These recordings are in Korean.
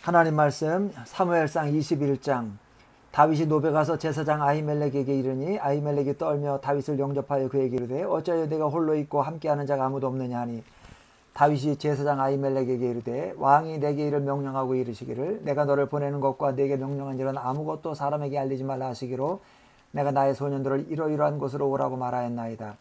하나님 말씀 사무엘상 21장. 다윗이 노베 가서 제사장 아히멜렉에게 이르니 아히멜렉이 떨며 다윗을 영접하여 그에게 이르되 어찌하여 내가 홀로 있고 함께하는 자가 아무도 없느냐 하니 다윗이 제사장 아히멜렉에게 이르되 왕이 내게 이를 명령하고 이르시기를 내가 너를 보내는 것과 내게 명령한 일은 아무것도 사람에게 알리지 말라 하시기로 내가 나의 소년들을 이러이러한 곳으로 오라고 말하였나이다.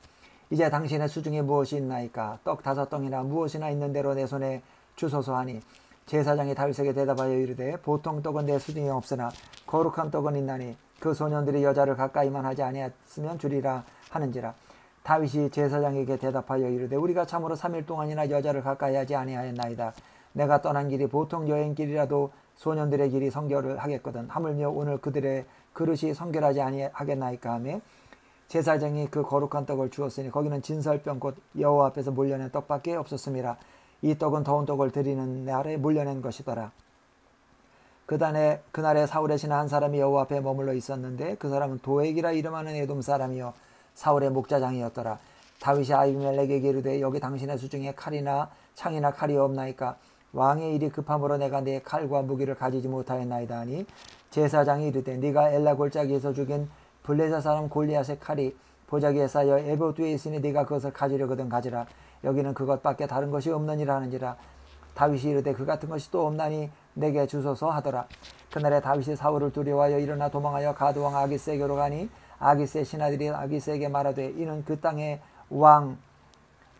이제 당신의 수중에 무엇이 있나이까? 떡 5덩이나 무엇이나 있는 대로 내 손에 주소서 하니 제사장이 다윗에게 대답하여 이르되 보통 떡은 내 수중에 없으나 거룩한 떡은 있나니 그 소년들이 여자를 가까이만 하지 아니했으면 주리라 하는지라. 다윗이 제사장에게 대답하여 이르되 우리가 참으로 3일 동안이나 여자를 가까이 하지 아니하였나이다. 내가 떠난 길이 보통 여행길이라도 소년들의 길이 성결을 하겠거든. 하물며 오늘 그들의 그릇이 성결하지 아니하겠나이까 하며 제사장이 그 거룩한 떡을 주었으니 거기는 진설병 곧 여호와 앞에서 몰려낸 떡밖에 없었음이라. 이 떡은 더운 떡을 드리는 날에 몰려낸 것이더라. 그날에 사울의 신하 한 사람이 여호와 앞에 머물러 있었는데 그 사람은 도액이라 이름하는 에돔 사람이요 사울의 목자장이었더라. 다윗이 아히멜렉에게 이르되 여기 당신의 수중에 칼이나 창이나 칼이 없나이까? 왕의 일이 급함으로 내가 내 칼과 무기를 가지지 못하였나이다 하니 제사장이 이르되 네가 엘라 골짜기에서 죽인 블레셋 사람 골리앗의 칼이 보자기에 쌓여 에봇 위에 있으니 네가 그것을 가지려거든 가지라. 여기는 그것밖에 다른 것이 없느니라 하는지라. 다윗이 이르되 그 같은 것이 또 없나니 내게 주소서 하더라. 그날에 다윗이 사울을 두려워하여 일어나 도망하여 가드왕 아기스에게로 가니 아기스의 신하들이 아기스에게 말하되 이는 그 땅의 왕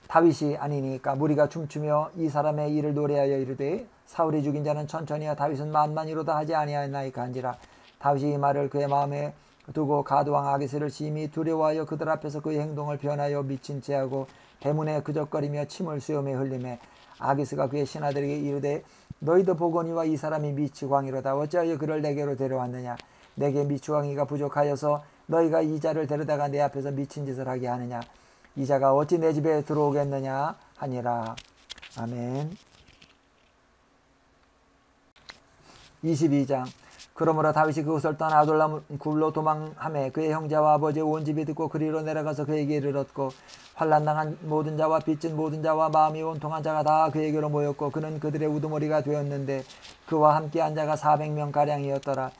다윗이 아니니까. 무리가 춤추며 이 사람의 일을 노래하여 이르되 사울이 죽인 자는 천천히여 다윗은 만만이로다 하지 아니하였나이까 한지라. 다윗이 이 말을 그의 마음에 두고 가드왕 아기스를 심히 두려워하여 그들 앞에서 그의 행동을 변하여 미친 채하고 대문에 그적거리며 침을 수염에 흘리매 아기스가 그의 신하들에게 이르되 너희도 보거니와 이 사람이 미치광이로다. 어찌하여 그를 내게로 데려왔느냐? 내게 미치광이가 부족하여서 너희가 이 자를 데려다가 내 앞에서 미친 짓을 하게 하느냐? 이 자가 어찌 내 집에 들어오겠느냐 하니라. 아멘. 22장. 그러므로 다윗이 그곳을 떠나 아둘람 굴로 도망하매 그의 형제와 아버지의 온 집이 듣고 그리로 내려가서 그에게 이르렀고 환난당한 모든 자와 빚진 모든 자와 마음이 온통한 자가 다 그에게로 모였고 그는 그들의 우두머리가 되었는데 그와 함께한 자가 400명가량이었더라.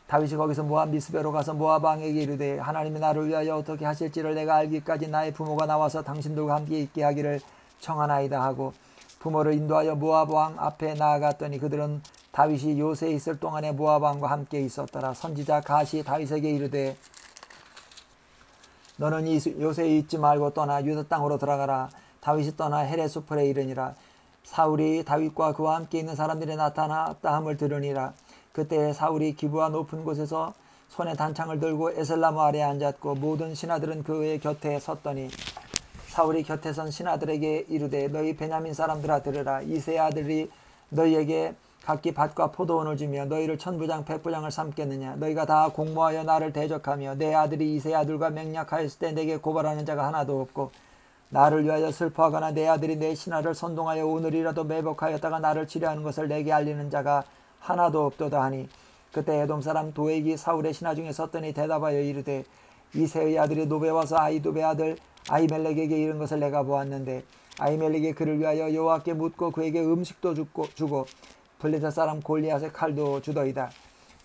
다윗이 거기서 모압 미스베로 가서 모압 왕에게 이르되 하나님이 나를 위하여 어떻게 하실지를 내가 알기까지 나의 부모가 나와서 당신들과 함께 있게 하기를 청하나이다 하고 부모를 인도하여 모압 왕 앞에 나아갔더니 그들은 다윗이 요새에 있을 동안에 모압 왕과 함께 있었더라. 선지자 갓이 다윗에게 이르되 너는 이 요새에 있지 말고 떠나 유다 땅으로 들어가라. 다윗이 떠나 헤레소풀에 이르니라. 사울이 다윗과 그와 함께 있는 사람들이 나타났다 함을 들으니라. 그때 사울이 기브아 높은 곳에서 손에 단창을 들고 에셀나무 아래에 앉았고 모든 신하들은 그의 곁에 섰더니 사울이 곁에 선 신하들에게 이르되 너희 베냐민 사람들아 들으라. 이새의 아들이 너희에게 각기 밭과 포도원을 주며 너희를 천부장 백부장을 삼겠느냐? 너희가 다 공모하여 나를 대적하며 내 아들이 이새의 아들과 맹약하였을 때 내게 고발하는 자가 하나도 없고 나를 위하여 슬퍼하거나 내 아들이 내 신하를 선동하여 오늘이라도 매복하였다가 나를 치려하는 것을 내게 알리는 자가 하나도 없도다 하니 그때 에돔 사람 도액이 사울의 신하 중에 섰더니 대답하여 이르되 이새의 아들이 노베 와서 아히두베 아들 아히멜렉에게 이른 것을 내가 보았는데 아히멜렉이 그를 위하여 여호와께 묻고 그에게 음식도 주고 블레셋 사람 골리앗의 칼도 주더이다.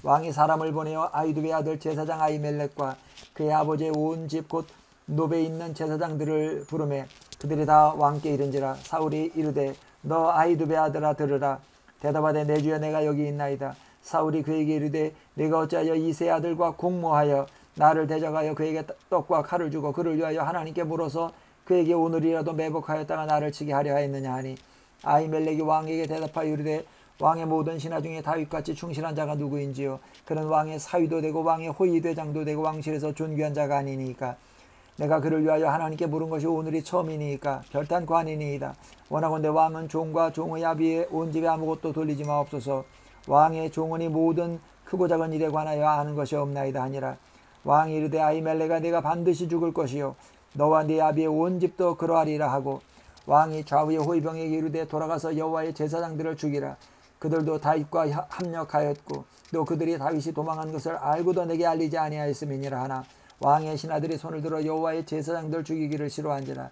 왕이 사람을 보내어 아히두베 아들 제사장 아히멜렉과 그의 아버지의 온 집 곧 노베에 있는 제사장들을 부르매 그들이 다 왕께 이른지라. 사울이 이르되 너 아히두베 아들아 들으라. 대답하되 내 주여 내가 여기 있나이다. 사울이 그에게 이르되 네가 어찌하여 이새의 아들과 공모하여 나를 대적하여 그에게 떡과 칼을 주고 그를 위하여 하나님께 물어서 그에게 오늘이라도 매복하였다가 나를 치게 하려 하였느냐 하니 아히멜렉이 왕에게 대답하여 이르되 왕의 모든 신하 중에 다윗같이 충실한 자가 누구인지요? 그는 왕의 사위도 되고 왕의 호위대장도 되고 왕실에서 존귀한 자가 아니니까. 내가 그를 위하여 하나님께 물은 것이 오늘이 처음이니까 결단코 아니니이다. 원하건대 왕은 종과 종의 아비의 온 집에 아무것도 돌리지 마옵소서. 왕의 종은이 모든 크고 작은 일에 관하여 아는 것이 없나이다 하니라. 왕이 이르되 아히멜렉아 네가 반드시 죽을 것이요 너와 네 아비의 온 집도 그러하리라 하고 왕이 좌우의 호위병에게 이르되 돌아가서 여호와의 제사장들을 죽이라. 그들도 다윗과 합력하였고 또 그들이 다윗이 도망한 것을 알고도 내게 알리지 아니하였음이니라 하나 왕의 신하들이 손을 들어 여호와의 제사장들 죽이기를 싫어한지라.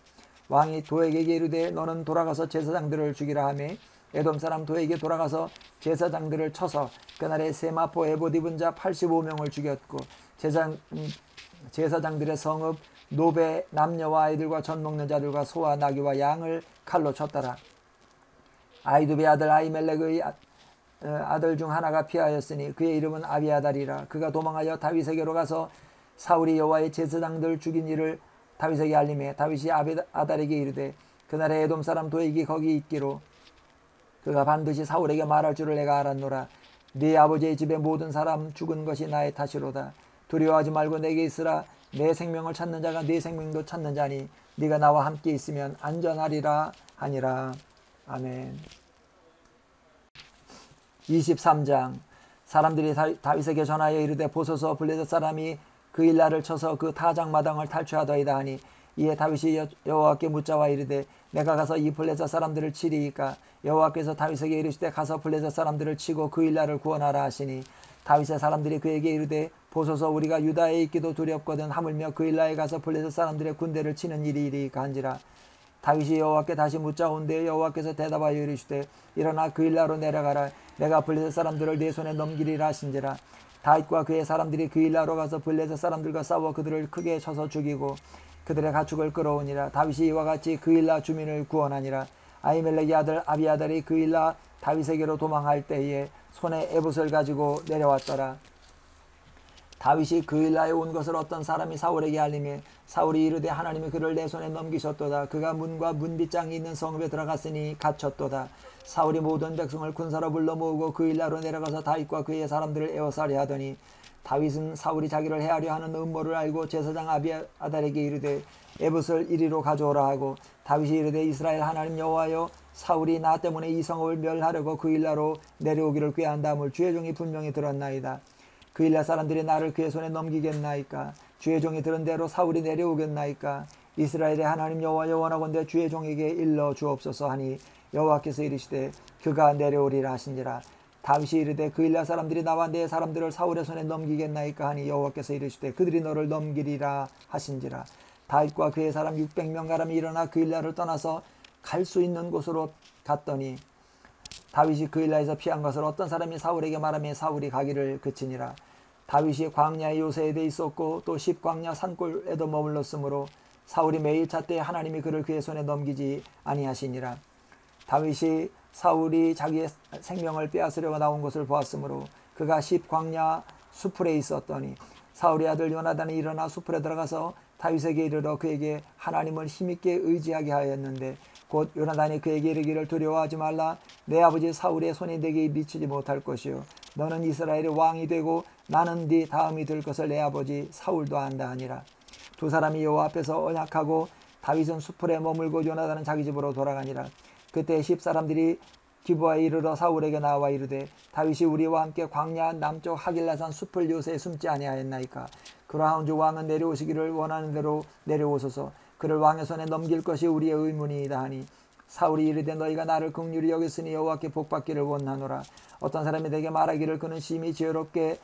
왕이 도에게 이르되 너는 돌아가서 제사장들을 죽이라 하매 에돔 사람 도에게 돌아가서 제사장들을 쳐서 그날에 세마포 에봇 입은 자 85명을 죽였고 제사장들의 성읍 노베 남녀와 아이들과 젖 먹는 자들과 소와 나귀와 양을 칼로 쳤더라. 아이두베 아들 아히멜렉의 아들 중 하나가 피하였으니 그의 이름은 아비아달이라. 그가 도망하여 다윗에게로 가서 사울이 여호와의 제사장들 죽인 일을 다윗에게 알림해 다윗이 아비아달에게 이르되 그날에 에돔 사람 도액이 거기 있기로 그가 반드시 사울에게 말할 줄을 내가 알았노라. 네 아버지의 집에 모든 사람 죽은 것이 나의 탓이로다. 두려워하지 말고 내게 있으라. 내 생명을 찾는 자가 네 생명도 찾는 자니 네가 나와 함께 있으면 안전하리라 하니라. 아멘. 23장. 사람들이 다윗에게 전하여 이르되 보소서 블레셋 사람이 그 일날을 쳐서 그 타작마당을 탈취하더이다 하니 이에 다윗이 여호와께 묻자와 이르되 내가 가서 이 블레셋 사람들을 치리이까. 여호와께서 다윗에게 이르시되 가서 블레셋 사람들을 치고 그 일날을 구원하라 하시니 다윗의 사람들이 그에게 이르되 보소서 우리가 유다에 있기도 두렵거든 하물며 그 일날에 가서 블레셋 사람들의 군대를 치는 일이 이리이까 한지라. 다윗이 여호와께 다시 묻자온데 여호와께서 대답하여 이르시되 일어나 그 일나로 내려가라. 내가 블레셋 사람들을 네 손에 넘기리라 하신지라. 다윗과 그의 사람들이 그 일나로 가서 블레셋 사람들과 싸워 그들을 크게 쳐서 죽이고 그들의 가축을 끌어오니라. 다윗이 이와 같이 그 일나 주민을 구원하니라. 아히멜렉의 아들 아비아달이 그 일나 다윗에게로 도망할 때에 손에 에봇을 가지고 내려왔더라. 다윗이 그 일나에 온 것을 어떤 사람이 사울에게 알림해 사울이 이르되 하나님이 그를 내 손에 넘기셨도다. 그가 문과 문빗장이 있는 성읍에 들어갔으니 갇혔도다. 사울이 모든 백성을 군사로 불러 모으고 그 일나로 내려가서 다윗과 그의 사람들을 에워싸려 하더니 다윗은 사울이 자기를 해하려 하는 음모를 알고 제사장 아비아달에게 이르되 에봇을 이리로 가져오라 하고 다윗이 이르되 이스라엘 하나님 여호와여 사울이 나 때문에 이 성읍을 멸하려고 그 일나로 내려오기를 꾀한다함을 주의 종이 분명히 들었나이다. 그 일나 사람들이 나를 그의 손에 넘기겠나이까. 주의 종이 들은 대로 사울이 내려오겠나이까. 이스라엘의 하나님 여호와여 원하건대 주의 종에게 일러 주옵소서 하니 여호와께서 이르시되 그가 내려오리라 하신지라. 다윗이 이르되 그 일나 사람들이 나와 내 사람들을 사울의 손에 넘기겠나이까 하니 여호와께서 이르시되 그들이 너를 넘기리라 하신지라. 다윗과 그의 사람 600명 가람이 일어나 그 일나를 떠나서 갈 수 있는 곳으로 갔더니 다윗이 그 일나에서 피한 것을 어떤 사람이 사울에게 말하며 사울이 가기를 그치니라. 다윗이 광야의 요새에 있었고 또 십광야 산골에도 머물렀으므로 사울이 매일 잣때 하나님이 그를 그의 손에 넘기지 아니하시니라. 다윗이 사울이 자기의 생명을 빼앗으려고 나온 것을 보았으므로 그가 십광야 수풀에 있었더니 사울의 아들 요나단이 일어나 수풀에 들어가서 다윗에게 이르러 그에게 하나님을 힘있게 의지하게 하였는데 곧 요나단이 그에게 이르기를 두려워하지 말라. 내 아버지 사울의 손이 내게 미치지 못할 것이요 너는 이스라엘의 왕이 되고 나는 네 다음이 될 것을 내 아버지 사울도 안다 하니라. 두 사람이 여호와 앞에서 언약하고 다윗은 수풀에 머물고 요나단은 자기 집으로 돌아가니라. 그때 10사람들이 기브아에 이르러 사울에게 나와 이르되 다윗이 우리와 함께 광야 남쪽 하길라산 숲을 요새에 숨지 아니하였나이까. 그러하온즉 왕은 내려오시기를 원하는 대로 내려오소서. 그를 왕의 손에 넘길 것이 우리의 의문이다 하니 사울이 이르되 너희가 나를 긍휼히 여겼으니 여호와께 복받기를 원하노라. 어떤 사람이 내게 말하기를 그는 심히 지혜롭게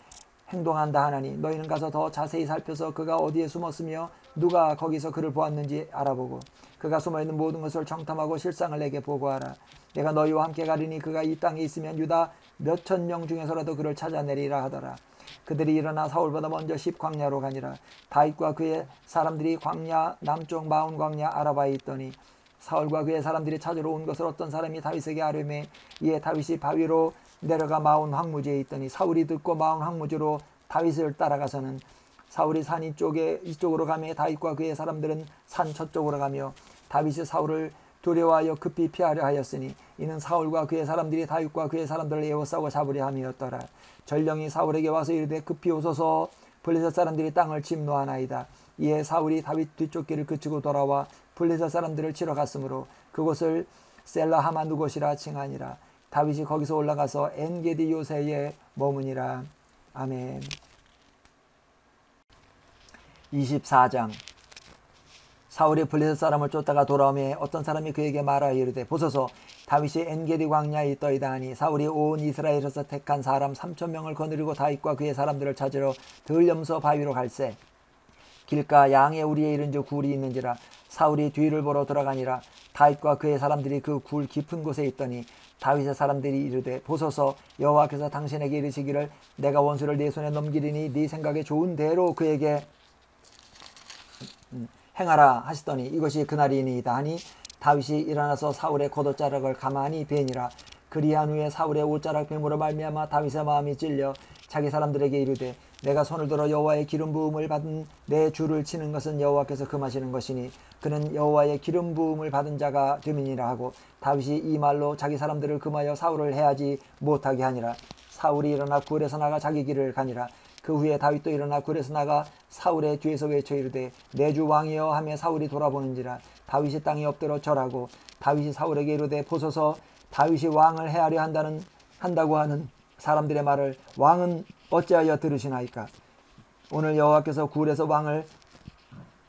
행동한다 하나니 너희는 가서 더 자세히 살펴서 그가 어디에 숨었으며 누가 거기서 그를 보았는지 알아보고 그가 숨어있는 모든 것을 정탐하고 실상을 내게 보고하라. 내가 너희와 함께 가리니 그가 이 땅에 있으면 유다 몇천 명 중에서라도 그를 찾아내리라 하더라. 그들이 일어나 사울보다 먼저 십광야로 가니라. 다윗과 그의 사람들이 광야 남쪽 마온 광야 아라바에 있더니 사울과 그의 사람들이 찾으러 온 것을 어떤 사람이 다윗에게 아뢰매 이에 다윗이 바위로 내려가 마온 황무지에 있더니 사울이 듣고 마온 황무지로 다윗을 따라가서는 사울이 산 이쪽으로 가며 다윗과 그의 사람들은 산 저쪽으로 가며 다윗이 사울을 두려워하여 급히 피하려 하였으니 이는 사울과 그의 사람들이 다윗과 그의 사람들을 에워싸고 잡으려 함이었더라. 전령이 사울에게 와서 이르되 급히 오소서 블레셋 사람들이 땅을 침노하나이다. 이에 사울이 다윗 뒤쪽 길을 그치고 돌아와 블레셋 사람들을 치러 갔으므로 그곳을 셀라 하마누곳이라 칭하니라. 다윗이 거기서 올라가서 엔게디 요새에 머무니라. 아멘. 24장. 사울이 블레셋 사람을 쫓다가 돌아오매 어떤 사람이 그에게 말하여 이르되 보소서 다윗이 엔게디 광야에 있더이다 하니 사울이 온 이스라엘에서 택한 사람 3,000명을 거느리고 다윗과 그의 사람들을 찾으러 들염소 바위로 갈새 길가 양의 우리에 이른즉 굴이 있는지라. 사울이 뒤를 보러 들어가니라. 다윗과 그의 사람들이 그 굴 깊은 곳에 있더니 다윗의 사람들이 이르되 보소서 여호와께서 당신에게 이르시기를 내가 원수를 네 손에 넘기리니 네 생각에 좋은 대로 그에게 행하라 하시더니 이것이 그날이니이다 하니 다윗이 일어나서 사울의 겉옷자락을 가만히 베니라. 그리한 후에 사울의 옷자락 뱀으로 말미암아 다윗의 마음이 찔려 자기 사람들에게 이르되 내가 손을 들어 여호와의 기름 부음을 받은 내 주를 치는 것은 여호와께서 금하시는 것이니 그는 여호와의 기름 부음을 받은 자가 됨이니라 하고 다윗이 이 말로 자기 사람들을 금하여 사울을 해하지 못하게 하니라. 사울이 일어나 굴에서 나가 자기 길을 가니라. 그 후에 다윗도 일어나 굴에서 나가 사울의 뒤에서 외쳐 이르되 내 주 왕이여 하며 사울이 돌아보는지라. 다윗이 땅에 엎드려 절하고 다윗이 사울에게 이르되 보소서 다윗이 왕을 해하려 한다고 하는 사람들의 말을 왕은 어찌하여 들으시나이까. 오늘 여호와께서 굴에서 왕을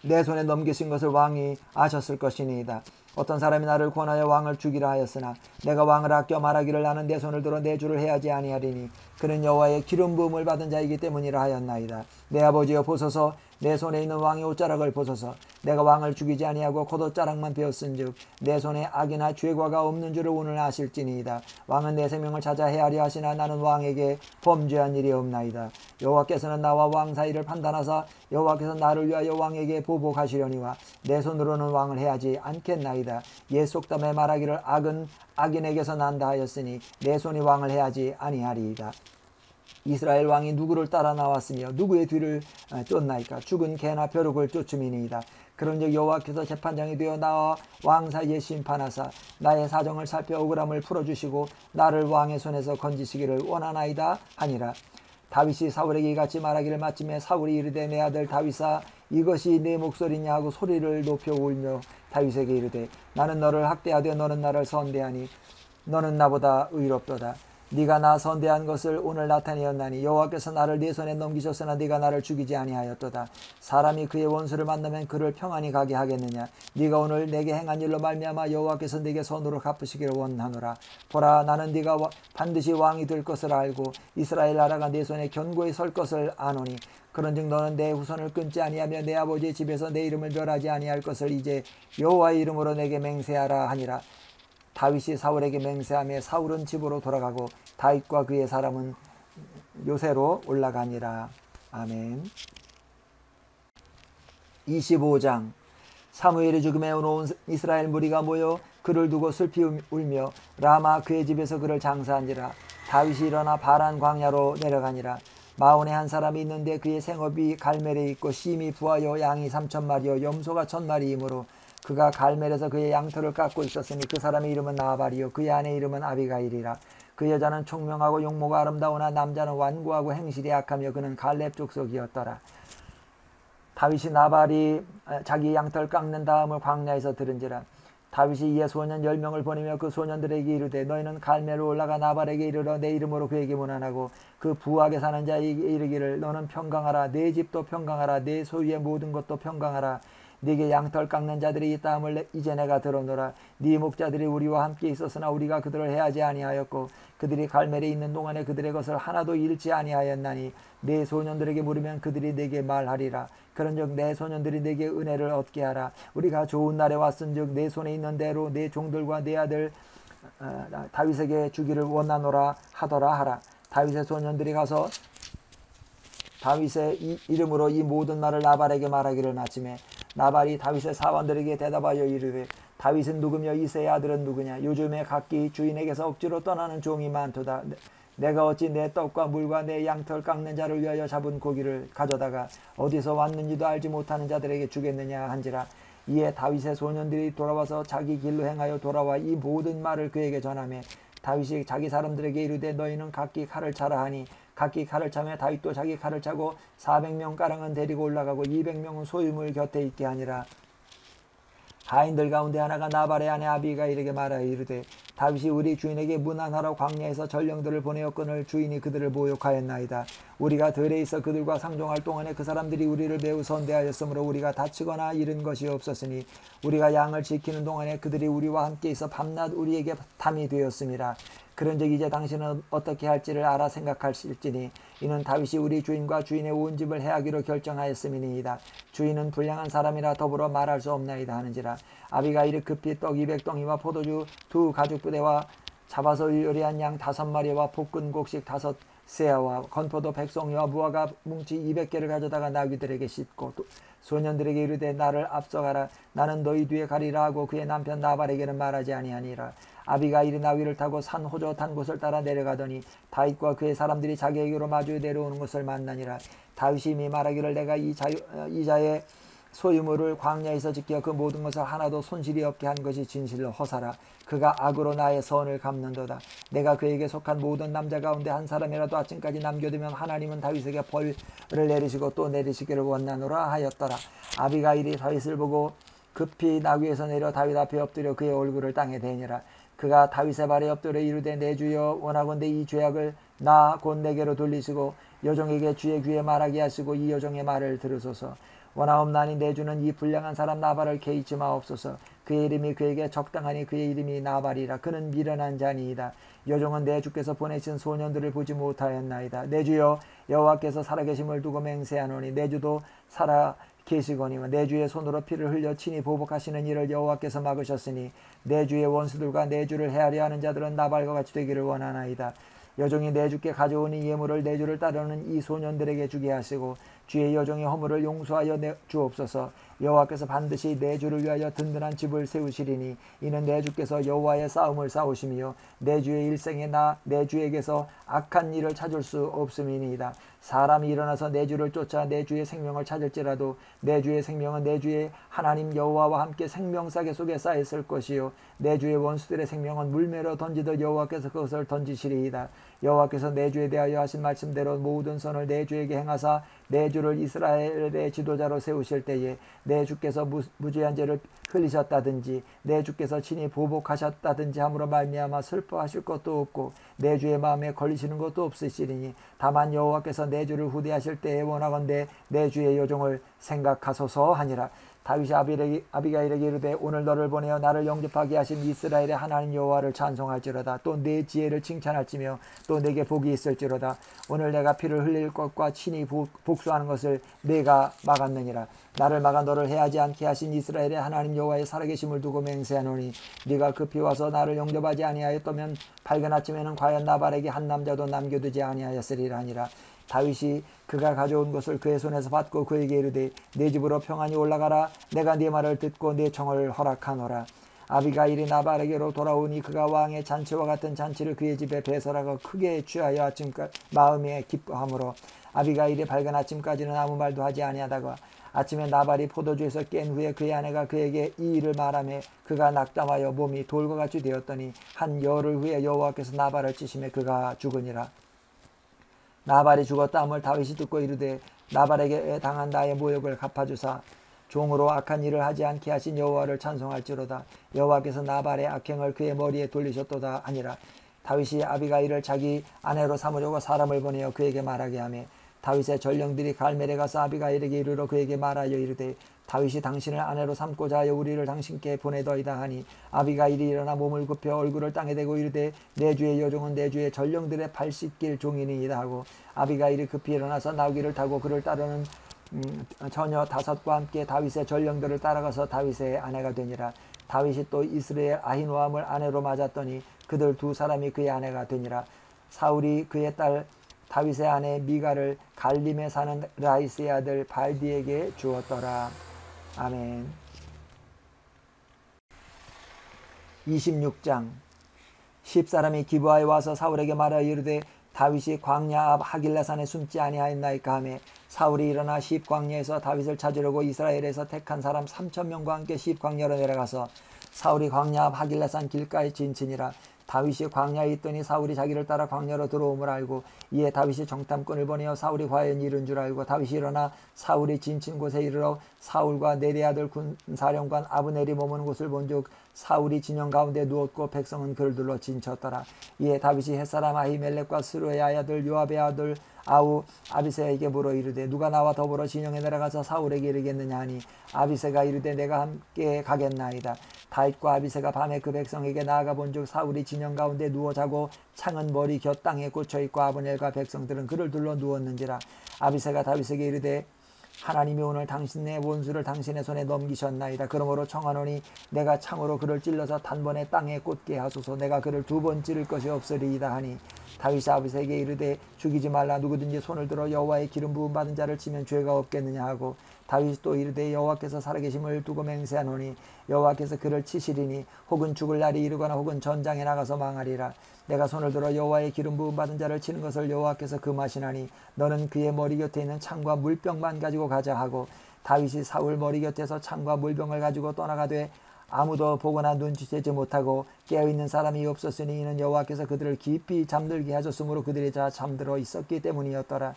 내 손에 넘기신 것을 왕이 아셨을 것이니이다. 어떤 사람이 나를 권하여 왕을 죽이라 하였으나 내가 왕을 아껴 말하기를 나는 내 손을 들어 내 주를 해하지 아니하리니 그는 여호와의 기름 부음을 받은 자이기 때문이라 하였나이다. 내 아버지여 보소서 내 손에 있는 왕의 옷자락을 보소서. 내가 왕을 죽이지 아니하고 겉옷자락만 베었은즉 내 손에 악이나 죄과가 없는 줄을 오늘 아실지니이다. 왕은 내 생명을 찾아 해하려 하시나 나는 왕에게 범죄한 일이 없나이다. 여호와께서는 나와 왕 사이를 판단하사 여호와께서 나를 위하여 왕에게 보복하시려니와 내 손으로는 왕을 해하지 않겠나이다. 옛 속담에 말하기를 악은 악인에게서 난다 하였으니 내 손이 왕을 해하지 아니하리이다. 이스라엘 왕이 누구를 따라 나왔으며 누구의 뒤를 쫓나이까. 죽은 개나 벼룩을 쫓음이니이다. 그런즉 여호와께서 재판장이 되어 나와 왕 사이에 심판하사 나의 사정을 살펴 억울함을 풀어주시고 나를 왕의 손에서 건지시기를 원하나이다 하니라. 다윗이 사울에게 이같이 말하기를 마침에 사울이 이르되 내 아들 다윗아 이것이 내 목소리냐 하고 소리를 높여 울며 다윗에게 이르되 나는 너를 학대하되 너는 나를 선대하니 너는 나보다 의롭도다. 네가 나 선대한 것을 오늘 나타내었나니 여호와께서 나를 네 손에 넘기셨으나 네가 나를 죽이지 아니하였도다. 사람이 그의 원수를 만나면 그를 평안히 가게 하겠느냐. 네가 오늘 내게 행한 일로 말미암아 여호와께서 네게 선으로 갚으시기를 원하노라. 보라 나는 네가 반드시 왕이 될 것을 알고 이스라엘 나라가 네 손에 견고히 설 것을 아노니 그런즉 너는 내 후손을 끊지 아니하며 내 아버지의 집에서 내 이름을 멸하지 아니할 것을 이제 여호와의 이름으로 내게 맹세하라 하니라. 다윗이 사울에게 맹세하며 사울은 집으로 돌아가고 다윗과 그의 사람은 요새로 올라가니라. 아멘. 25장. 사무엘이 죽음에 온 이스라엘 무리가 모여 그를 두고 슬피 울며 라마 그의 집에서 그를 장사한지라. 다윗이 일어나 바란 광야로 내려가니라. 마온에 한 사람이 있는데 그의 생업이 갈멜에 있고 심이 부하여 양이 3,000마리요 염소가 1,000마리이므로 그가 갈멜에서 그의 양털을 깎고 있었으니 그 사람의 이름은 나발이요 그의 아내 이름은 아비가일이라. 그 여자는 총명하고 용모가 아름다우나 남자는 완고하고 행실이 악하며 그는 갈렙 족속이었더라. 다윗이 나발이 자기 양털 깎는 다음을 광야에서 들은지라. 다윗이 이에 소년 10명을 보내며 그 소년들에게 이르되 너희는 갈멜로 올라가 나발에게 이르러 내 이름으로 그에게 문안하고 그 부하게 사는 자에게 이르기를 너는 평강하라. 내 집도 평강하라. 내 소유의 모든 것도 평강하라. 네게 양털 깎는 자들이 있다함을 이제 내가 들었노라. 네 목자들이 우리와 함께 있었으나 우리가 그들을 해하지 아니하였고 그들이 갈멜에 있는 동안에 그들의 것을 하나도 잃지 아니하였나니 내 소년들에게 물으면 그들이 내게 말하리라. 그런즉 내 소년들이 내게 은혜를 얻게 하라. 우리가 좋은 날에 왔은즉 내 손에 있는 대로 내 종들과 내 아들 다윗에게 주기를 원하노라 하더라 하라. 다윗의 소년들이 가서 다윗의 이름으로 이 모든 말을 나발에게 말하기를 마침에 나발이 다윗의 사원들에게 대답하여 이르되 다윗은 누구며 이새의 아들은 누구냐. 요즘에 각기 주인에게서 억지로 떠나는 종이 많도다. 내가 어찌 내 떡과 물과 내 양털 깎는 자를 위하여 잡은 고기를 가져다가 어디서 왔는지도 알지 못하는 자들에게 주겠느냐 한지라. 이에 다윗의 소년들이 돌아와서 자기 길로 행하여 돌아와 이 모든 말을 그에게 전하며 다윗이 자기 사람들에게 이르되 너희는 각기 칼을 차라 하니 각기 칼을 차며 다윗도 자기 칼을 차고 400명 가량은 데리고 올라가고 200명은 소유물 곁에 있게 하니라. 하인들 가운데 하나가 나발의 아내 아비가일에게 말하여 이르되 다윗이 우리 주인에게 문안하러 광야에서 전령들을 보내었거늘 주인이 그들을 모욕하였나이다. 우리가 들에 있어 그들과 상종할 동안에 그 사람들이 우리를 매우 선대하였으므로 우리가 다치거나 잃은 것이 없었으니 우리가 양을 지키는 동안에 그들이 우리와 함께 있어 밤낮 우리에게 담이 되었음이라. 그런즉 이제 당신은 어떻게 할지를 알아 생각하실지니 이는 다윗이 우리 주인과 주인의 온 집을 해하기로 결정하였음이니이다. 주인은 불량한 사람이라 더불어 말할 수 없나이다 하는지라. 아비가일이 급히 떡 200덩이와 포도주 2가죽부대와 잡아서 요리한 양 5마리와 볶은 곡식 5세아와 건포도 100송이와 무화과 뭉치 200개를 가져다가 나귀들에게 싣고 소년들에게 이르되 나를 앞서가라. 나는 너희 뒤에 가리라 하고 그의 남편 나발에게는 말하지 아니하니라. 아비가일이 나귀를 타고 산 호젓한 곳을 따라 내려가더니 다윗과 그의 사람들이 자기에게로 마주 내려오는 것을 만나니라. 다윗이 이미 말하기를 내가 이자의 소유물을 광야에서 지켜 그 모든 것을 하나도 손실이 없게 한 것이 진실로 허사라. 그가 악으로 나의 선을 갚는도다. 내가 그에게 속한 모든 남자 가운데 한 사람이라도 아침까지 남겨두면 하나님은 다윗에게 벌을 내리시고 또 내리시기를 원하노라 하였더라. 아비가일이 다윗을 보고 급히 나귀에서 내려 다윗 앞에 엎드려 그의 얼굴을 땅에 대니라. 그가 다윗의 발에 엎드려 이르되 내 주여 원하건대 이 죄악을 나 곧 내게로 돌리시고 여종에게 주의 귀에 말하게 하시고 이 여종의 말을 들으소서. 원하옵나니 내 주는 이 불량한 사람 나발을 개의치 마옵소서. 그의 이름이 그에게 적당하니 그의 이름이 나발이라. 그는 미련한 자니이다. 여종은 내 주께서 보내신 소년들을 보지 못하였나이다. 내 주여 여호와께서 살아계심을 두고 맹세하노니 내 주도 살아 계시거니와 내 주의 손으로 피를 흘려 친히 보복하시는 일을 여호와께서 막으셨으니 내 주의 원수들과 내 주를 해하려 하는 자들은 나발과 같이 되기를 원하나이다. 여종이 내 주께 가져온 이 예물을 내 주를 따르는 이 소년들에게 주게 하시고 주의 여종의 허물을 용서하여 주옵소서. 여호와께서 반드시 내 주를 위하여 든든한 집을 세우시리니 이는 내 주께서 여호와의 싸움을 싸우심이요 내 주의 일생에 내 주에게서 악한 일을 찾을 수 없음이니이다. 사람이 일어나서 내 주를 쫓아 내 주의 생명을 찾을지라도 내 주의 생명은 내 주의 하나님 여호와와 함께 생명사계 속에 쌓였을 것이요 내 주의 원수들의 생명은 물매로 던지듯 여호와께서 그것을 던지시리이다. 여호와께서 내 주에 대하여 하신 말씀대로 모든 선을 내 주에게 행하사 내 주를 이스라엘의 지도자로 세우실 때에 내 주께서 무죄한 죄를 흘리셨다든지 내 주께서 친히 보복하셨다든지 함으로 말미암아 슬퍼하실 것도 없고 내 주의 마음에 걸리시는 것도 없으시리니 다만 여호와께서 내 주를 후대하실 때에 원하건대 내 주의 여종을 생각하소서 하니라. 다윗이 아비가일에게 이르되 오늘 너를 보내어 나를 영접하게 하신 이스라엘의 하나님 여호와를 찬송할지로다. 또 내 지혜를 칭찬할지며 또 내게 복이 있을지로다. 오늘 내가 피를 흘릴 것과 친히 복수하는 것을 내가 막았느니라. 나를 막아 너를 해하지 않게 하신 이스라엘의 하나님 여호와의 살아계심을 두고 맹세하노니 네가 급히 와서 나를 영접하지 아니하였다면 밝은 아침에는 과연 나발에게 한 남자도 남겨두지 아니하였으리라 하니라. 다윗이 그가 가져온 것을 그의 손에서 받고 그에게 이르되 내 집으로 평안히 올라가라. 내가 네 말을 듣고 네 청을 허락하노라. 아비가일이 나발에게로 돌아오니 그가 왕의 잔치와 같은 잔치를 그의 집에 배설하고 크게 취하여 아침까지 마음에 기뻐하므로 아비가일이 밝은 아침까지는 아무 말도 하지 아니하다가 아침에 나발이 포도주에서 깬 후에 그의 아내가 그에게 이 일을 말하며 그가 낙담하여 몸이 돌과 같이 되었더니 한 열흘 후에 여호와께서 나발을 치심에 그가 죽으니라. 나발이 죽었다 함을 다윗이 듣고 이르되 나발에게 당한 나의 모욕을 갚아주사 종으로 악한 일을 하지 않게 하신 여호와를 찬송할지로다. 여호와께서 나발의 악행을 그의 머리에 돌리셨도다 하니라. 다윗이 아비가일을 자기 아내로 삼으려고 사람을 보내어 그에게 말하게 하며 다윗의 전령들이 갈멜에 가서 아비가일에게 이르러 그에게 말하여 이르되 다윗이 당신을 아내로 삼고자 하여 우리를 당신께 보내더이다 하니 아비가일이 일어나 몸을 굽혀 얼굴을 땅에 대고 이르되 내 주의 여종은 내 주의 전령들의 발 씻길 종이니이다 하고 아비가일이 급히 일어나서 나귀를 타고 그를 따르는 처녀 5과 함께 다윗의 전령들을 따라가서 다윗의 아내가 되니라. 다윗이 또 이스라엘 아히노함을 아내로 맞았더니 그들 2사람이 그의 아내가 되니라. 사울이 그의 딸 다윗의 아내 미가를 갈림에 사는 라이스의 아들 발디에게 주었더라. 아멘. 26장 10사람이 기브아에 와서 사울에게 말하여 이르되 다윗이 광야 앞 하길라산에 숨지 아니하였나이까 하매 사울이 일어나 십광야에서 다윗을 찾으려고 이스라엘에서 택한 사람 3,000명과 함께 십광야로 내려가서 사울이 광야 앞 하길라산 길가에 진친이라. 다윗이 광야에 있더니 사울이 자기를 따라 광야로 들어옴을 알고 이에 다윗이 정탐꾼을 보내어 사울이 과연 이른 줄 알고 다윗이 일어나 사울이 진친 곳에 이르러 사울과 네리 아들 군사령관 아브넬이 머무는 곳을 본즉 사울이 진영 가운데 누웠고 백성은 그를 둘러 진쳤더라. 이에 다윗이 햇사람 아히멜렉과 스루의 아들 요압의 아들 아우 아비새에게 물어 이르되 누가 나와 더불어 진영에 내려가서 사울에게 이르겠느냐 하니 아비새가 이르되 내가 함께 가겠나이다. 다윗과 아비새가 밤에 그 백성에게 나아가 본즉 사울이 진영 가운데 누워 자고 창은 머리 곁 땅에 꽂혀 있고 아브넬과 백성들은 그를 둘러 누웠는지라. 아비새가 다윗에게 이르되 하나님이 오늘 당신의 원수를 당신의 손에 넘기셨나이다. 그러므로 청하노니 내가 창으로 그를 찔러서 단번에 땅에 꽂게 하소서. 내가 그를 두 번 찌를 것이 없으리이다 하니 다윗이 아비새에게 이르되 죽이지 말라. 누구든지 손을 들어 여호와의 기름 부음 받은 자를 치면 죄가 없겠느냐 하고 다윗이 또 이르되 여호와께서 살아계심을 두고 맹세하노니 여호와께서 그를 치시리니 혹은 죽을 날이 이르거나 혹은 전장에 나가서 망하리라. 내가 손을 들어 여호와의 기름 부음 받은 자를 치는 것을 여호와께서 금하시나니 너는 그의 머리 곁에 있는 창과 물병만 가지고 가자 하고 다윗이 사울 머리 곁에서 창과 물병을 가지고 떠나가되 아무도 보거나 눈치채지 못하고 깨어있는 사람이 없었으니 이는 여호와께서 그들을 깊이 잠들게 하셨으므로 그들이 다 잠들어 있었기 때문이었더라.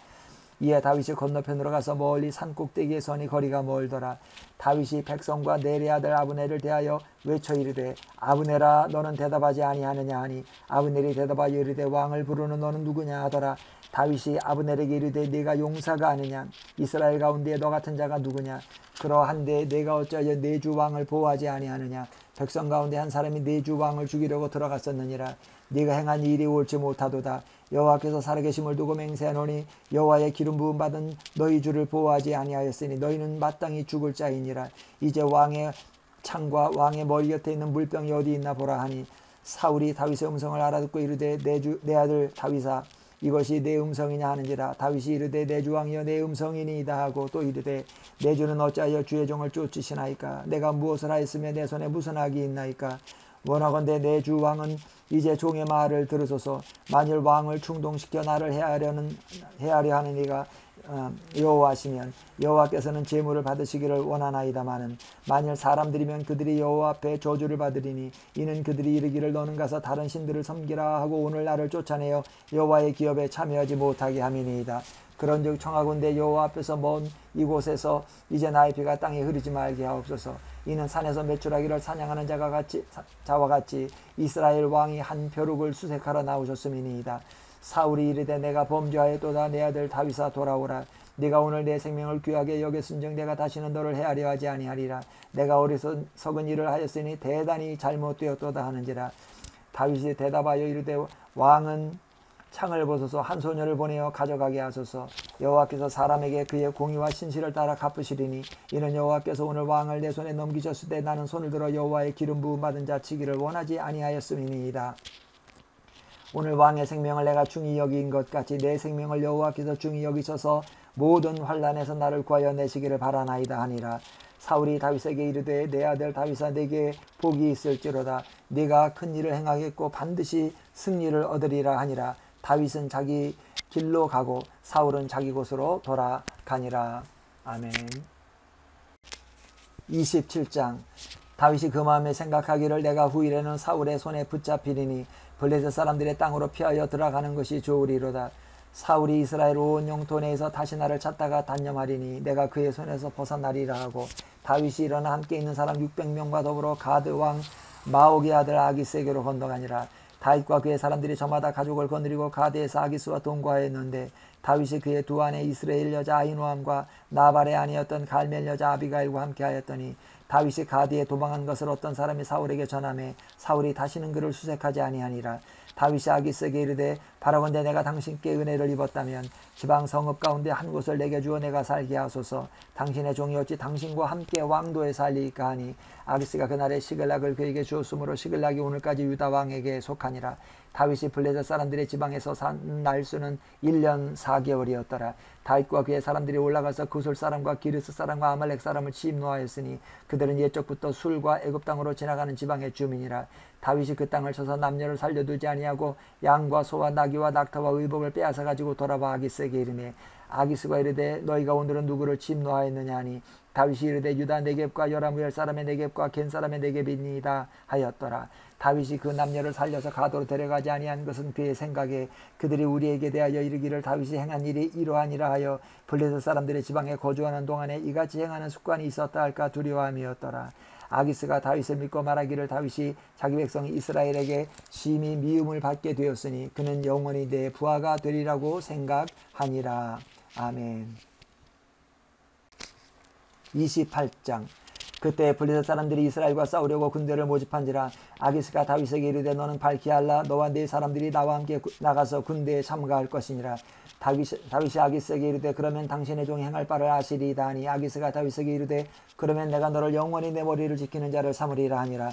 이에 다윗이 건너편으로 가서 멀리 산꼭대기에 서니 거리가 멀더라. 다윗이 백성과 넬의 아들 아브넬을 대하여 외쳐 이르되 아브넬아 너는 대답하지 아니하느냐 하니 아브넬이 대답하여 이르되 왕을 부르는 너는 누구냐 하더라. 다윗이 아브넬에게 이르되 네가 용사가 아니냐 이스라엘 가운데 너 같은 자가 누구냐 그러한데 내가 어찌하여 내 주 왕을 보호하지 아니하느냐 백성 가운데 한 사람이 내 주 왕을 죽이려고 들어갔었느니라. 네가 행한 일이 옳지 못하도다. 여호와께서 살아계심을 두고 맹세하노니 여호와의 기름 부음 받은 너희 주를 보호하지 아니하였으니 너희는 마땅히 죽을 자이니라. 이제 왕의 창과 왕의 머리 곁에 있는 물병이 어디 있나 보라 하니 사울이 다윗의 음성을 알아듣고 이르되 내 아들 다윗아 이것이 내 음성이냐 하는지라. 다윗이 이르되 내 주왕이여 내 음성이니이다 하고 또 이르되 내 주는 어찌하여 주의 종을 쫓으시나이까 내가 무엇을 하였으며 내 손에 무슨 악이 있나이까 원하건대 내 주 왕은 이제 종의 말을 들으소서. 만일 왕을 충동시켜 나를 해하려 하는 이가 여호와시면 여호와께서는 제물을 받으시기를 원하나이다마는 만일 사람들이면 그들이 여호와 앞에 저주를 받으리니 이는 그들이 이르기를 너는 가서 다른 신들을 섬기라 하고 오늘 나를 쫓아내어 여호와의 기업에 참여하지 못하게 함이니이다. 그런즉 청하건대 여호와 앞에서 먼 이곳에서 이제 나의 피가 땅에 흐르지 말게 하옵소서. 이는 산에서 메추라기를 사냥하는 자와 같이 이스라엘 왕이 한 벼룩을 수색하러 나오셨음이니이다. 사울이 이르되 내가 범죄하였도다. 내 아들 다윗아 돌아오라. 네가 오늘 내 생명을 귀하게 여겼은즉 내가 다시는 너를 해하려 하지 아니하리라. 내가 어리석은 일을 하였으니 대단히 잘못되었도다 하는지라. 다윗이 대답하여 이르되 왕은 창을 벗어서 한 소녀를 보내어 가져가게 하소서. 여호와께서 사람에게 그의 공의와 신실을 따라 갚으시리니 이는 여호와께서 오늘 왕을 내 손에 넘기셨을 때 나는 손을 들어 여호와의 기름 부음 받은 자 치기를 원하지 아니하였음이니이다. 오늘 왕의 생명을 내가 중히 여긴 것 같이 내 생명을 여호와께서 중히 여기셔서 모든 환난에서 나를 구하여 내시기를 바라나이다 하니라. 사울이 다윗에게 이르되 내 아들 다윗아 내게 복이 있을지로다. 네가 큰 일을 행하겠고 반드시 승리를 얻으리라 하니라. 다윗은 자기 길로 가고 사울은 자기 곳으로 돌아가니라. 아멘. 27장. 다윗이 그 마음에 생각하기를 내가 후일에는 사울의 손에 붙잡히리니 블레셋 사람들의 땅으로 피하여 들어가는 것이 좋으리로다. 사울이 이스라엘 온 영토 내에서 다시 나를 찾다가 단념하리니 내가 그의 손에서 벗어나리라 하고 다윗이 일어나 함께 있는 사람 600명과 더불어 가드 왕 마옥의 아들 아기스에게로 건너가니라. 다윗과 그의 사람들이 저마다 가족을 거느리고 가드에서 아기스와 동거하였는데 다윗이 그의 두 아내 이스라엘 여자 아히노함과 나발의 아내였던 갈멜 여자 아비가일과 함께하였더니 다윗이 가드에 도망한 것을 어떤 사람이 사울에게 전하매 사울이 다시는 그를 수색하지 아니하니라. 다윗이 아기스에게 이르되 바라건대 내가 당신께 은혜를 입었다면 지방 성읍 가운데 한 곳을 내게 주어 내가 살게 하소서. 당신의 종이 어찌 당신과 함께 왕도에 살리까 하니 아기스가 그날에 시글락을 그에게 주었으므로 시글락이 오늘까지 유다 왕에게 속하니라. 다윗이 블레셋 사람들의 지방에서 산 날수는 1년 4개월이었더라. 다윗과 그의 사람들이 올라가서 구솔 사람과 기르스 사람과 아말렉 사람을 침노하였으니 그들은 옛적부터 술과 애굽 땅으로 지나가는 지방의 주민이라. 다윗이 그 땅을 쳐서 남녀를 살려두지 아니하고 양과 소와 나귀와 낙타와 의복을 빼앗아 가지고 돌아와 아기스에게 이르매 아기스가 이르되 너희가 오늘은 누구를 침노하였느냐 하니 다윗이 이르되 유다 네겝과 여라무엘 사람의 네겝과 겐 사람의 네겝이니이다 하였더라. 다윗이 그 남녀를 살려서 가도로 데려가지 아니한 것은 그의 생각에 그들이 우리에게 대하여 이르기를 다윗이 행한 일이 이러하니라 하여 블레셋 사람들의 지방에 거주하는 동안에 이같이 행하는 습관이 있었다 할까 두려워함이었더라. 아기스가 다윗을 믿고 말하기를 다윗이 자기 백성 이스라엘에게 심히 미움을 받게 되었으니 그는 영원히 내 부하가 되리라고 생각하니라. 아멘. 28장. 그때 블레셋 사람들이 이스라엘과 싸우려고 군대를 모집한지라 아기스가 다윗에게 이르되 너는 밝히 알라. 너와 네 사람들이 나와 함께 나가서 군대에 참가할 것이니라. 다윗이 아기스에게 이르되 그러면 당신의 종이 행할 바를 아시리이다 하니 아기스가 다윗에게 이르되 그러면 내가 너를 영원히 내 머리를 지키는 자를 삼으리라 하니라.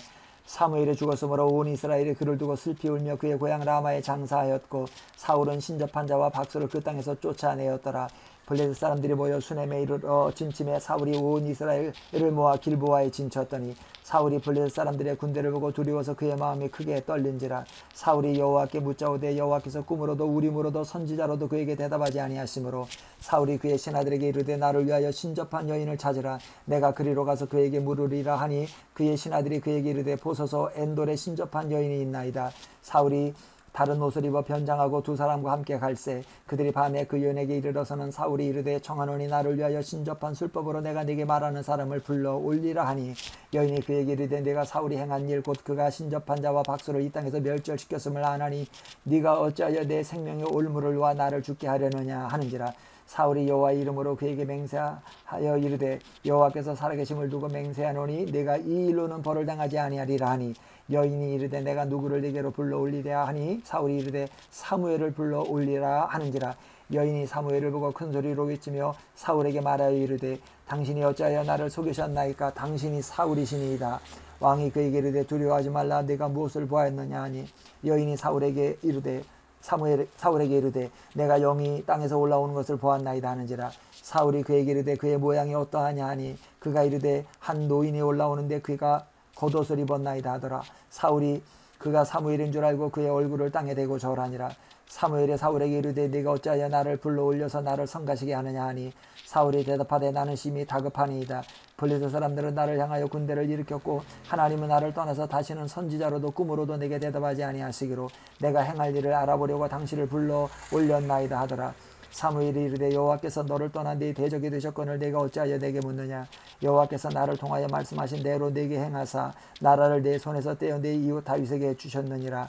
사무엘이 죽었으므로 온 이스라엘이 그를 두고 슬피 울며 그의 고향 라마에 장사하였고 사울은 신접한 자와 박수를 그 땅에서 쫓아내었더라. 블레셋 사람들이 모여 수넴에 이르러 진침해 사울이 온 이스라엘을 모아 길보아에 진쳤더니 사울이 블레셋 사람들의 군대를 보고 두려워서 그의 마음이 크게 떨린지라. 사울이 여호와께 묻자오되 여호와께서 꿈으로도 우림으로도 선지자로도 그에게 대답하지 아니하시므로 사울이 그의 신하들에게 이르되 나를 위하여 신접한 여인을 찾으라. 내가 그리로 가서 그에게 물으리라 하니 그의 신하들이 그에게 이르되 보소서 엔돌에 신접한 여인이 있나이다. 사울이 다른 옷을 입어 변장하고 두 사람과 함께 갈새 그들이 밤에 그 여인에게 이르러서는 사울이 이르되 청하노니 나를 위하여 신접한 술법으로 내가 네게 말하는 사람을 불러 올리라 하니 여인이 그에게 이르되 내가 사울이 행한 일 곧 그가 신접한 자와 박수를 이 땅에서 멸절시켰음을 아나니 네가 어찌하여 내 생명의 올무를 놓아 나를 죽게 하려느냐 하는지라. 사울이 여호와의 이름으로 그에게 맹세하여 이르되 여호와께서 살아계심을 두고 맹세하노니 내가 이 일로는 벌을 당하지 아니하리라 하니 여인이 이르되 내가 누구를 네게로 불러 올리랴 하니 사울이 이르되 사무엘을 불러 올리라 하는지라. 여인이 사무엘을 보고 큰 소리로 외치며 사울에게 말하여 이르되 당신이 어찌하여 나를 속이셨나이까. 당신이 사울이시니이다. 왕이 그에게 이르되 두려워하지 말라. 내가 무엇을 보았느냐 하니 여인이 사울에게 이르되 사울에게 이르되 내가 영이 땅에서 올라오는 것을 보았나이다 하는지라. 사울이 그에게 이르되 그의 모양이 어떠하냐 하니 그가 이르되 한 노인이 올라오는데 그가 겉옷을 입었나이다 하더라. 사울이 그가 사무엘인 줄 알고 그의 얼굴을 땅에 대고 절하니라. 사무엘이 사울에게 이르되 네가 어찌하여 나를 불러 올려서 나를 성가시게 하느냐 하니 사울이 대답하되 나는 심히 다급하니이다. 블레셋 사람들은 나를 향하여 군대를 일으켰고 하나님은 나를 떠나서 다시는 선지자로도 꿈으로도 내게 대답하지 아니하시기로 내가 행할 일을 알아보려고 당신을 불러 올렸나이다 하더라. 사무엘이 이르되 여호와께서 너를 떠나 네 대적이 되셨거늘 내가 어찌하여 내게 묻느냐. 여호와께서 나를 통하여 말씀하신 대로 내게 행하사 나라를 내 손에서 떼어 내 이웃 다윗에게 주셨느니라.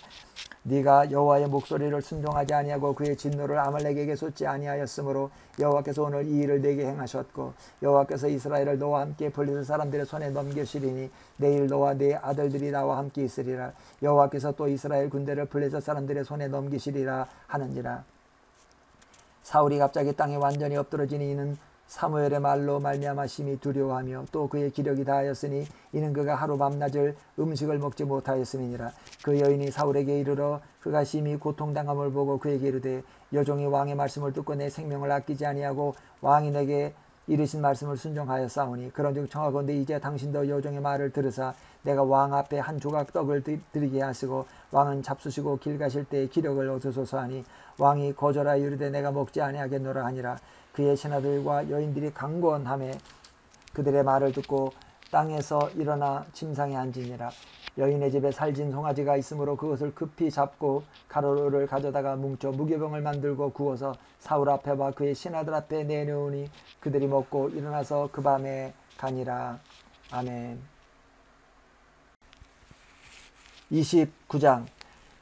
네가 여호와의 목소리를 순종하지 아니하고 그의 진노를 아말렉에게 쏟지 아니하였으므로 여호와께서 오늘 이 일을 내게 행하셨고 여호와께서 이스라엘을 너와 함께 블레셋 사람들의 손에 넘기시리니 내일 너와 네 아들들이 나와 함께 있으리라. 여호와께서 또 이스라엘 군대를 블레셋 사람들의 손에 넘기시리라 하는지라. 사울이 갑자기 땅에 완전히 엎드러지니 이는 사무엘의 말로 말미암아 심히 두려워하며 또 그의 기력이 다하였으니 이는 그가 하루 밤낮을 음식을 먹지 못하였음이니라. 그 여인이 사울에게 이르러 그가 심히 고통당함을 보고 그에게 이르되 여종이 왕의 말씀을 듣고 내 생명을 아끼지 아니하고 왕이 내게 이르신 말씀을 순종하였사오니 그런즉 청하건대 이제 당신도 여종의 말을 들으사 내가 왕 앞에 한 조각 떡을 드리게 하시고 왕은 잡수시고 길 가실 때에 기력을 얻으소서 하니 왕이 거절하여 이르되 내가 먹지 아니하겠노라 하니라. 그의 신하들과 여인들이 강권하매 그들의 말을 듣고 땅에서 일어나 침상에 앉으니라. 여인의 집에 살진 송아지가 있으므로 그것을 급히 잡고 가루를 가져다가 뭉쳐 무교병을 만들고 구워서 사울 앞에와 그의 신하들 앞에 내놓으니 그들이 먹고 일어나서 그 밤에 가니라. 아멘. 29장.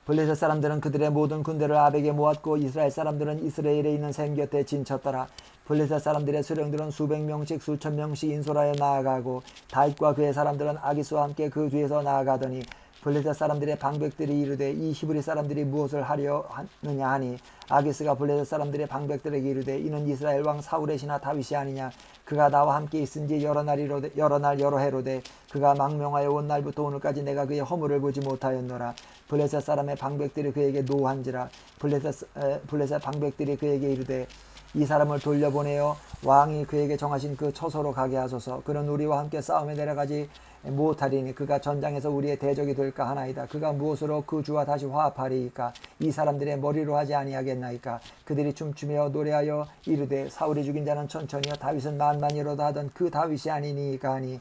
블레셋 사람들은 그들의 모든 군대를 아벡에 모았고 이스라엘 사람들은 이스라엘에 있는 샘 곁에 진쳤더라. 블레셋 사람들의 수령들은 수백 명씩 수천 명씩 인솔하여 나아가고 다윗과 그의 사람들은 아기스와 함께 그 뒤에서 나아가더니 블레셋 사람들의 방백들이 이르되 이 히브리 사람들이 무엇을 하려 하느냐 하니 아기스가 블레셋 사람들의 방백들에게 이르되 이는 이스라엘 왕 사울의 신하 다윗이 아니냐. 그가 나와 함께 있은지 여러 날 여러 해로되 그가 망명하여 온 날부터 오늘까지 내가 그의 허물을 보지 못하였노라. 블레셋 사람의 방백들이 그에게 노한지라. 블레셋 방백들이 그에게 이르되 이 사람을 돌려보내어 왕이 그에게 정하신 그 처소로 가게 하소서. 그는 우리와 함께 싸움에 내려가지 못하리니 그가 전장에서 우리의 대적이 될까 하나이다. 그가 무엇으로 그 주와 다시 화합하리이까. 이 사람들의 머리로 하지 아니하겠나이까. 그들이 춤추며 노래하여 이르되 사울이 죽인 자는 천천히요 다윗은 만만이로다 하던 그 다윗이 아니니까 하니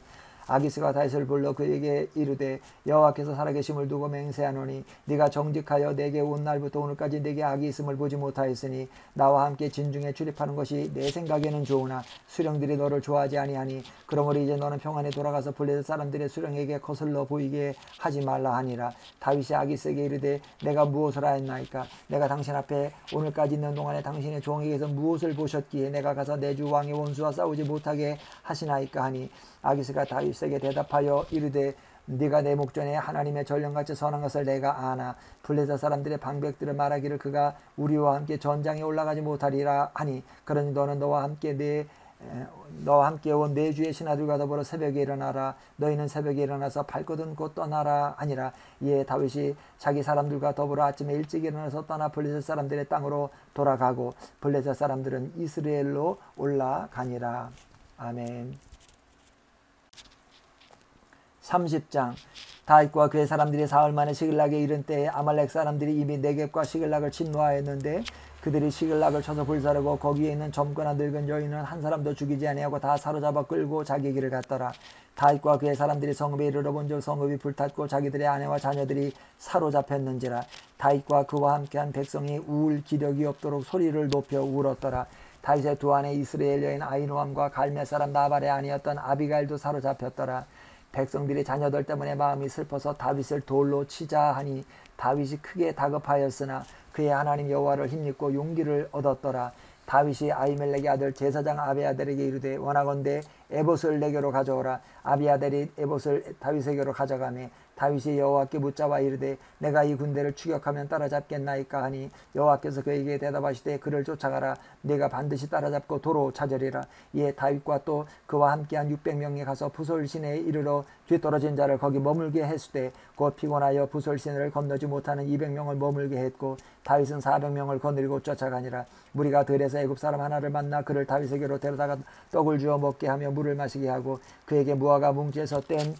아기스가 다윗을 불러 그에게 이르되 여호와께서 살아계심을 두고 맹세하노니 네가 정직하여 내게 온 날부터 오늘까지 내게 악이 있음을 보지 못하였으니 나와 함께 진중에 출입하는 것이 내 생각에는 좋으나 수령들이 너를 좋아하지 아니하니 그러므로 이제 너는 평안에 돌아가서 블레셋 사람들의 수령에게 거슬러 보이게 하지 말라 하니라. 다윗이 아기스에게 이르되 내가 무엇을 하였나이까. 내가 당신 앞에 오늘까지 있는 동안에 당신의 종에게서 무엇을 보셨기에 내가 가서 내 주 왕의 원수와 싸우지 못하게 하시나이까 하니 아기스가 다윗 다윗에게 대답하여 이르되 네가 내 목전에 하나님의 전령같이 선한 것을 내가 아나. 블레셋 사람들의 방백들은 말하기를 그가 우리와 함께 전장에 올라가지 못하리라 하니, 그러니 너는 너와 함께 온 내 주의 신하들과 더불어 새벽에 일어나라. 너희는 새벽에 일어나서 발거든 곧 떠나라 하니라. 이에 다윗이 자기 사람들과 더불어 아침에 일찍 일어나서 떠나 블레셋 사람들의 땅으로 돌아가고 블레셋 사람들은 이스라엘로 올라가니라. 아멘. 30장. 다윗과 그의 사람들이 사흘 만에 시글락에 이른 때에 아말렉 사람들이 이미 네겝과 시글락을 침노하였는데 그들이 시글락을 쳐서 불사르고 거기에 있는 젊거나 늙은 여인은 한 사람도 죽이지 아니하고 다 사로잡아 끌고 자기 길을 갔더라. 다윗과 그의 사람들이 성읍에 이르러 본즉 성읍이 불탔고 자기들의 아내와 자녀들이 사로잡혔는지라. 다윗과 그와 함께한 백성이 울 기력이 없도록 소리를 높여 울었더라. 다윗의 두 아내 이스라엘 여인 아히노암과 갈멜 사람 나발의 아내였던 아비가일도 사로잡혔더라. 백성들이 자녀들 때문에 마음이 슬퍼서 다윗을 돌로 치자 하니 다윗이 크게 다급하였으나 그의 하나님 여호와를 힘입고 용기를 얻었더라. 다윗이 아히멜렉의 아들 제사장 아비아델에게 이르되 원하건대 에봇을 내게로 가져오라. 아비아델이 에봇을 다윗에게로 가져가매 다윗이 여호와께 묻자와 이르되 내가 이 군대를 추격하면 따라잡겠나이까 하니 여호와께서 그에게 대답하시되 그를 쫓아가라. 내가 반드시 따라잡고 도로 찾으리라. 이에 다윗과 또 그와 함께한 600명이 가서 부솔 시내에 이르러 뒤떨어진 자를 거기 머물게 했으되 곧 피곤하여 부솔 시내를 건너지 못하는 200명을 머물게 했고 다윗은 400명을 거느리고 쫓아가니라. 무리가 들에서 애굽 사람 하나를 만나 그를 다윗에게로 데려다가 떡을 주어 먹게 하며 물을 마시게 하고 그에게 무화과 뭉치에서 뗀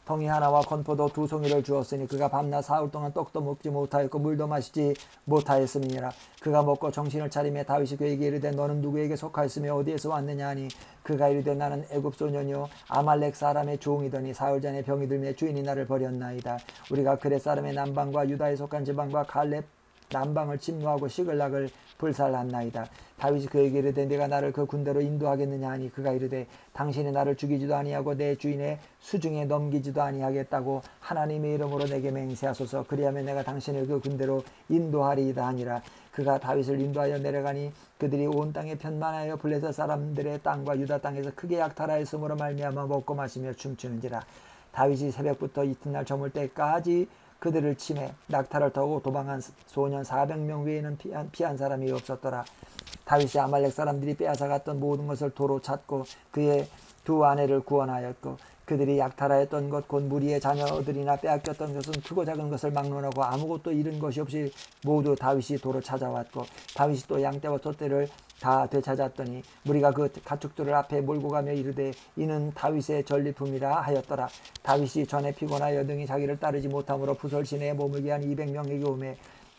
통이 하나와 건포도 2송이를 주었으니 그가 밤낮 사흘 동안 떡도 먹지 못하였고 물도 마시지 못하였음이니라. 그가 먹고 정신을 차리며 다윗이 그에게 이르되 너는 누구에게 속하였으며 어디에서 왔느냐 하니 그가 이르되 나는 애굽 소년이요 아말렉 사람의 종이더니 사흘 전에 병이 들며 주인이 나를 버렸나이다. 우리가 그렛 사람의 남방과 유다에 속한 지방과 갈렙 남방을 침노하고 시글락을 불살랐나이다. 다윗이 그에게 이르되 내가 나를 그 군대로 인도하겠느냐 하니 그가 이르되 당신이 나를 죽이지도 아니하고 내 주인의 수중에 넘기지도 아니하겠다고 하나님의 이름으로 내게 맹세하소서. 그리하면 내가 당신을 그 군대로 인도하리이다 하니라. 그가 다윗을 인도하여 내려가니 그들이 온 땅에 편만하여 블레셋 사람들의 땅과 유다 땅에서 크게 약탈하였으므로 말미암아 먹고 마시며 춤추는지라. 다윗이 새벽부터 이튿날 저물 때까지 그들을 치매 낙타를 타고 도망한 소년 400명 외에는 피한 사람이 없었더라. 다윗이 아말렉 사람들이 빼앗아갔던 모든 것을 도로 찾고 그의 두 아내를 구원하였고 그들이 약탈하였던 것 곧 무리의 자녀들이나 빼앗겼던 것은 크고 작은 것을 막론하고 아무것도 잃은 것이 없이 모두 다윗이 도로 찾아왔고 다윗이 또 양떼와 소떼를 다 되찾았더니 무리가 그 가축들을 앞에 몰고 가며 이르되 이는 다윗의 전리품이라 하였더라. 다윗이 전에 피곤하여 등이 자기를 따르지 못하므로 부솔 시내에 머물게 한 200명에게 오매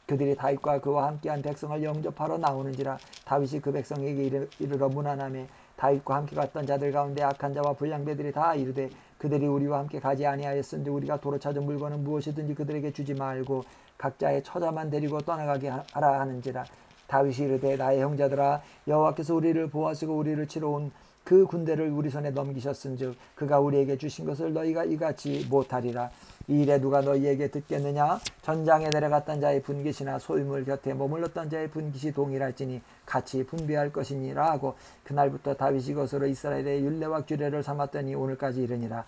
그들이 다윗과 그와 함께한 백성을 영접하러 나오는지라. 다윗이 그 백성에게 이르러 문안하며 다윗과 함께 갔던 자들 가운데 악한 자와 불량배들이 다 이르되 그들이 우리와 함께 가지 아니하였은지 우리가 도로 찾은 물건은 무엇이든지 그들에게 주지 말고 각자의 처자만 데리고 떠나가게 하라 하는지라. 다윗이 이르되 나의 형제들아 여호와께서 우리를 보호하시고 우리를 치러 온 그 군대를 우리 손에 넘기셨은즉 그가 우리에게 주신 것을 너희가 이같이 못하리라. 이 일에 누가 너희에게 듣겠느냐? 전장에 내려갔던 자의 분깃이나 소유물 곁에 머물렀던 자의 분깃이 동일할지니 같이 분배할 것이니라 하고 그날부터 다윗이 것으로 이스라엘의 율례와 규례를 삼았더니 오늘까지 이르니라.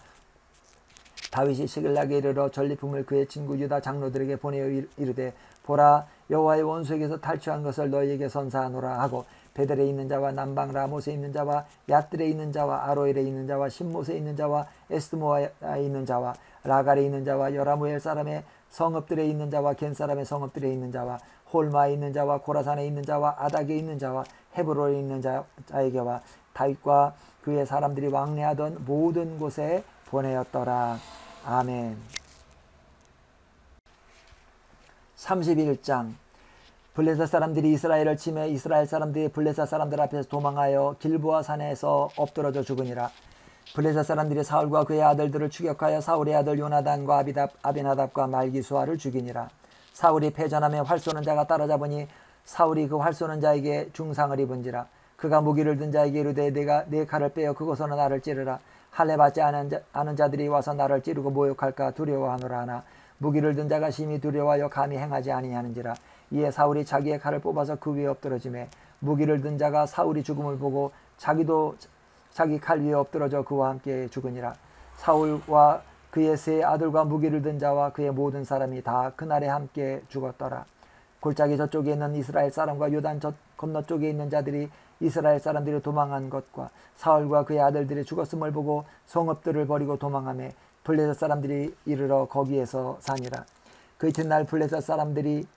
다윗이 시글락에 이르러 전리품을 그의 친구 유다 장로들에게 보내어 이르되 보라 여호와의 원수에게서 탈취한 것을 너희에게 선사하노라 하고 베델에 있는 자와 남방 라못에 있는 자와 얏들에 있는 자와 아로엘에 있는 자와 신못에 있는 자와 에스드모아에 있는 자와 라갈에 있는 자와 여라무엘 사람의 성읍들에 있는 자와 겐 사람의 성읍들에 있는 자와 홀마에 있는 자와 고라산에 있는 자와 아닥에 있는 자와 헤브론에 있는 자에게와 다윗과 그의 사람들이 왕래하던 모든 곳에 보내었더라. 아멘. 31장. 블레셋 사람들이 이스라엘을 치매 이스라엘 사람들이 블레셋 사람들 앞에서 도망하여 길보아 산에서 엎드러져 죽으니라. 블레셋 사람들이 사울과 그의 아들들을 추격하여 사울의 아들 요나단과 아비나답과 말기수아를 죽이니라. 사울이 패전하며 활 쏘는 자가 따라잡으니 사울이 그 활 쏘는 자에게 중상을 입은지라. 그가 무기를 든 자에게 이르되 내가 내 칼을 빼어 그곳으로 나를 찌르라. 할례 받지 않은 자들이 와서 나를 찌르고 모욕할까 두려워하노라 하나 무기를 든 자가 심히 두려워하여 감히 행하지 아니하는지라. 이에 사울이 자기의 칼을 뽑아서 그 위에 엎드러지매 무기를 든 자가 사울이 죽음을 보고 자기도 자기 칼 위에 엎드러져 그와 함께 죽으니라. 사울과 그의 세 아들과 무기를 든 자와 그의 모든 사람이 다 그날에 함께 죽었더라. 골짜기 저쪽에 있는 이스라엘 사람과 요단 건너쪽에 있는 자들이 이스라엘 사람들이 도망한 것과 사울과 그의 아들들이 죽었음을 보고 성읍들을 버리고 도망하며 블레셋 사람들이 이르러 거기에서 사니라. 그 이튿날 블레셋 사람들이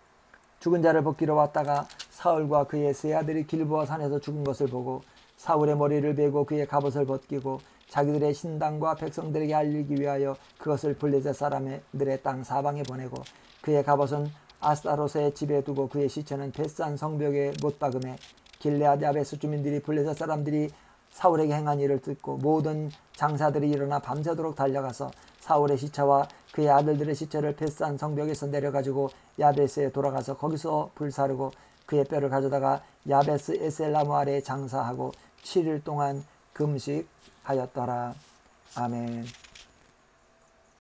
죽은 자를 벗기러 왔다가 사울과 그의 세 아들이 길보아 산에서 죽은 것을 보고 사울의 머리를 베고 그의 갑옷을 벗기고 자기들의 신당과 백성들에게 알리기 위하여 그것을 블레셋 사람들의 땅 사방에 보내고 그의 갑옷은 아스타롯의 집에 두고 그의 시체는 벳산 성벽에 못 박음에 길르앗 야베스 주민들이 블레셋 사람들이 사울에게 행한 일을 듣고 모든 장사들이 일어나 밤새도록 달려가서 사울의 시체와 그의 아들들의 시체를 벳산 성벽에서 내려가지고 야베스에 돌아가서 거기서 불사르고 그의 뼈를 가져다가 야베스 에셀나무 아래에 장사하고 7일 동안 금식하였더라. 아멘.